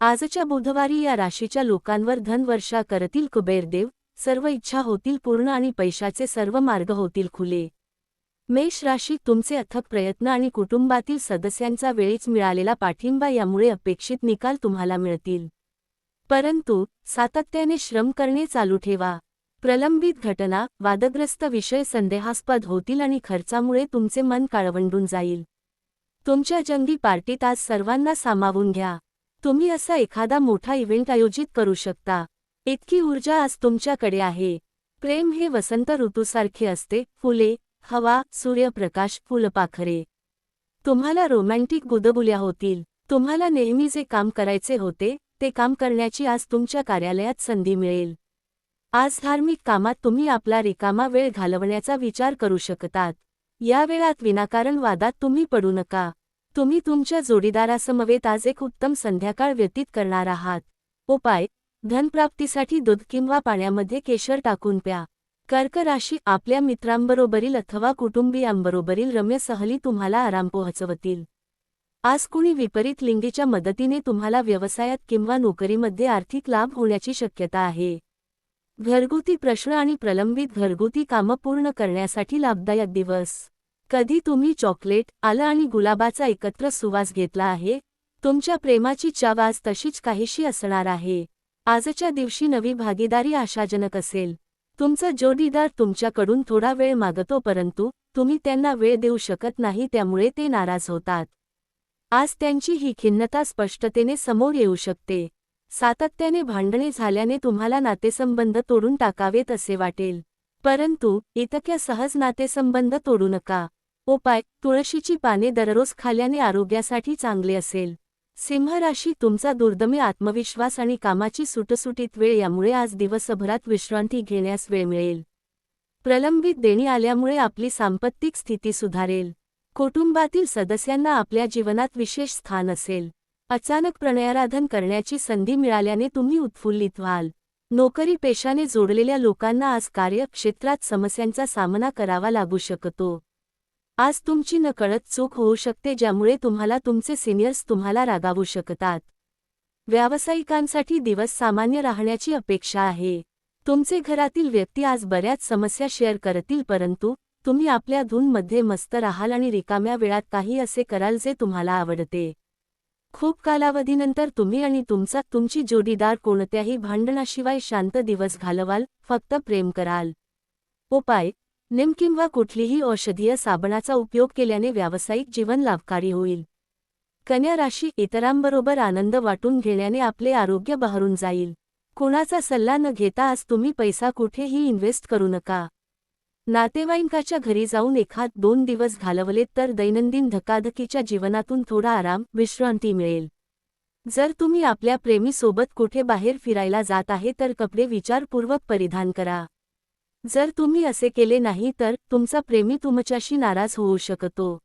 आजच्या बुधवारी या राशीच्या लोकांवर धनवर्षा करतील कुबेरदेव, सर्व इच्छा होतील पूर्ण आणि पैशाचे सर्व मार्ग होतील खुले। मेष राशी, तुमचे अथक प्रयत्न आणि कुटुंबातील सदस्यांचा वेळीच मिळालेला पाठिंबा यामुळे अपेक्षित निकाल तुम्हाला मिळतील। परंतु सातत्याने श्रम करणे चालू ठेवा। प्रलंबित घटना, वादग्रस्त विषय संदेहास्पद होतील आणि खर्चामुळे तुमचे मन काळवंडून जाईल। तुमच्या जंगी पार्टीत आज सर्वांना सामावून घ्या। तुम्ही असा एखादा मोठा इव्हेंट आयोजित करू शकता। इतकी ऊर्जा आज तुमच्याकडे आहे। प्रेम हे वसंत ऋतूसारखे असते, फुले, हवा, सूर्यप्रकाश, फुलपाखरे। तुम्हाला रोमॅन्टिक गुदगुल्या होतील। तुम्हाला नेहमी जे काम करायचे होते ते काम करण्याची आज तुमच्या कार्यालयात संधी मिळेल। आज धार्मिक कामात तुम्ही आपला रिकामा वेळ घालवण्याचा विचार करू शकतात। या वेळात विनाकारण वादात तुम्ही पडू नका। तुम्ही तुमच्या जोडीदारासमवेत आज एक उत्तम संध्याकाळ व्यतीत करणार आहात। उपाय: धनप्राप्तीसाठी दूध किंवा पाण्यामध्ये केशर टाकून प्या। कर्क राशी, आपल्या मित्रांबरोबरील अथवा कुटुंबियांबरोबरील रम्य सहली तुम्हाला आराम पोहोचवतील। आज कुणी विपरीत लिंगीच्या मदतीने तुम्हाला व्यवसायात किंवा नोकरीमध्ये आर्थिक लाभ होण्याची शक्यता आहे। घरगुती प्रश्न आणि प्रलंबित घरगुती कामं पूर्ण करण्यासाठी लाभदायक दिवस। कधी तुम्ही चॉकलेट, आलं आणि गुलाबाचा एकत्र सुवास घेतला आहे? तुमच्या प्रेमाची चाव आज तशीच काहीशी असणार आहे। आजच्या दिवशी नवी भागीदारी आशाजनक असेल। तुमचा जोडीदार तुमच्याकडून थोडा वेळ मागतो, परंतु तुम्ही त्यांना वेळ देऊ शकत नाही, त्यामुळे ते नाराज होतात। आज त्यांची ही खिन्नता स्पष्टतेने समोर येऊ शकते। सातत्याने भांडणे झाल्याने तुम्हाला नातेसंबंध तोडून टाकावेत असे वाटेल, परंतु इतक्या सहज नातेसंबंध तोडू नका। उपाय: तुळशीची पाने दररोज खाल्ल्याने आरोग्यासाठी चांगले असेल। सिंह राशी, तुमचा दुर्दम्य आत्मविश्वास आणि कामाची सुटसुटीत वेळ यामुळे आज दिवसभरात विश्रांती घेण्यास वेळ मिळेल। प्रलंबित देणी आल्यामुळे आपली सांपत्तिक स्थिती सुधारेल। कुटुंबातील सदस्यांना आपल्या जीवनात विशेष स्थान असेल। अचानक प्रणयाराधन करण्याची संधी मिळाल्याने तुम्ही उत्फुल्लित व्हाल। नोकरी पेशाने जोडलेल्या लोकांना आज कार्यक्षेत्रात समस्यांचा सामना करावा लागू शकतो। आज तुमची नकळत चूक होऊ शकते, ज्यामुळे तुम्हाला तुमचे सिनियर्स तुम्हाला रागावू शकतात। व्यावसायिकांसाठी दिवस सामान्य राहण्याची अपेक्षा आहे। तुमचे घरातील व्यक्ती आज बऱ्याच समस्या शेअर करतील, परंतु तुम्ही आपल्या धूनमध्ये मस्त राहाल आणि रिकाम्या वेळात काही असे कराल जे तुम्हाला आवडते। खूप कालावधीनंतर तुम्ही आणि तुमची जोडीदार कोणत्याही भांडणाशिवाय शांत दिवस घालवाल, फक्त प्रेम कराल। उपाय: नीम किंवा कुठलीही औषधीय साबणाचा उपयोग केल्याने व्यावसायिक जीवन लाभकारी होईल। कन्या राशी, इतरांबरोबर आनंद वाटून घेण्याने आपले आरोग्य बहरून जाईल। कुणाचा सल्ला न घेता आज तुम्ही पैसा कुठेही इन्व्हेस्ट करू नका। नातेवाईकाच्या घरी जाऊन 1-2 दिवस घालवलेत तर दैनंदिन धकाधकीच्या जीवनातून थोडा आराम, विश्रांती मिळेल। जर तुम्ही आपल्या प्रेमीसोबत कुठे बाहेर फिरायला जात आहे तर कपडे विचारपूर्वक परिधान करा। जर तुम्ही असे केले नाही तर तुमचा प्रेमी तुमच्याशी नाराज होऊ शकतो।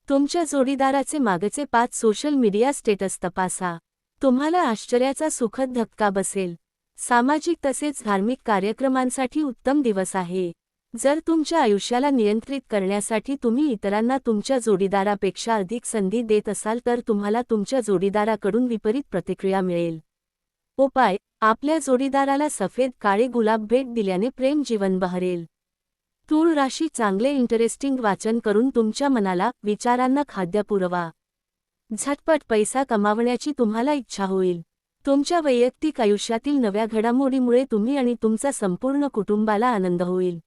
तुमच्या जोडीदाराचे मागचे 5 सोशल मीडिया स्टेटस तपासा। तुम्हाला आश्चर्याचा सुखद धक्का बसेल। सामाजिक तसेच धार्मिक कार्यक्रमांसाठी उत्तम दिवस आहे। जर तुमच्या आयुष्याला नियंत्रित करण्यासाठी तुम्ही इतरांना तुमच्या जोडीदारापेक्षा अधिक संधी देत असाल तर तुम्हाला तुमच्या जोडीदाराकडून विपरीत प्रतिक्रिया मिळेल। उपाय: आपल्या जोडीदाराला सफेद काळे गुलाब भेट दिल्याने प्रेम जीवन बहरेल। तूळ राशी, चांगले इंटरेस्टिंग वाचन करून तुमच्या मनाला, विचारांना खाद्य पुरवा। झटपट पैसा कमावण्याची तुम्हाला इच्छा होईल। तुमच्या वैयक्तिक आयुष्यातील नव्या घडामोडीमुळे तुम्ही आणि तुमचा संपूर्ण कुटुंबाला आनंद होईल।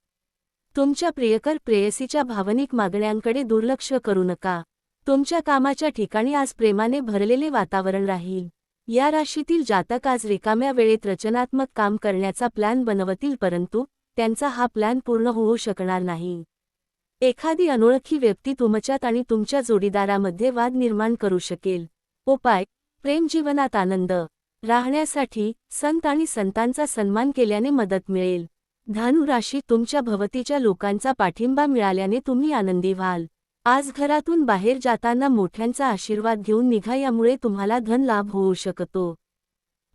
तुमच्या प्रियकर प्रेयसीच्या भावनिक मागण्यांकडे दुर्लक्ष करू नका। तुमच्या कामाच्या ठिकाणी आज प्रेमाने भरलेले वातावरण राहील। या राशीतील जातक आज रिकाम्या वेळेत रचनात्मक काम करण्याचा प्लॅन बनवतील, परंतु त्यांचा हा प्लॅन पूर्ण होऊ शकणार नाही। एखादी अनोळखी व्यक्ती तुमच्यात आणि तुमच्या जोडीदारामध्ये वाद निर्माण करू शकेल। उपाय: प्रेम जीवनात आनंद राहण्यासाठी संत आणि संतांचा सन्मान केल्याने मदत मिळेल। धनु राशी, तुमच्या भवतीच्या लोकांचा पाठिंबा मिळाल्याने तुम्ही आनंदी व्हाल। आज घरातून बाहेर जाताना मोठ्यांचा आशीर्वाद घेऊन निघा, यामुळे तुम्हाला धन लाभ होऊ शकतो।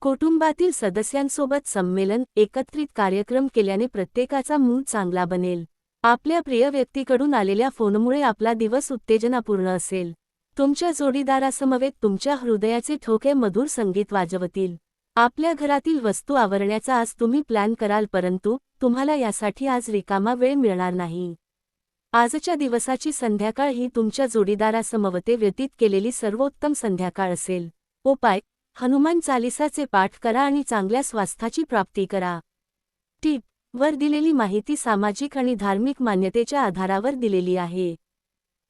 कुटुंबातील सदस्यांसोबत संमेलन, एकत्रित कार्यक्रम केल्याने प्रत्येकाचा मूड चांगला बनेल। आपल्या प्रिय व्यक्तीकडून आलेल्या फोनमुळे आपला दिवस उत्तेजनापूर्ण असेल। तुमच्या जोडीदारासमवेत तुमच्या हृदयाचे ठोके मधुर संगीत वाजवतील. आपल्या घरातील वस्तू आवरण्याचा आज तुम्ही प्लॅन कराल, परंतु तुम्हाला यासाठी आज रिकामा वेळ मिळणार नाही. आजच्या दिवसाची संध्याकाळ ही तुमच्या जोडीदारासमवेत व्यतीत केलेली सर्वोत्तम संध्याकाळ असेल. उपाय: हनुमान चालीसाचे पाठ करा आणि चांगल्या स्वास्थ्याची प्राप्ती करा. टिप: वर दिलेली माहिती सामाजिक आणि धार्मिक मान्यतेच्या आधारावर दिलेली आहे.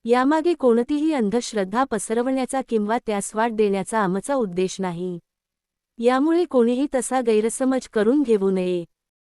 यामागे कोणतीही अंधश्रद्धा पसरवण्याचा किंवा त्यास वाट देण्याचा आमचा उद्देश नाही. यामुळे कोणीही तसा गैरसमज करून घेऊ नये.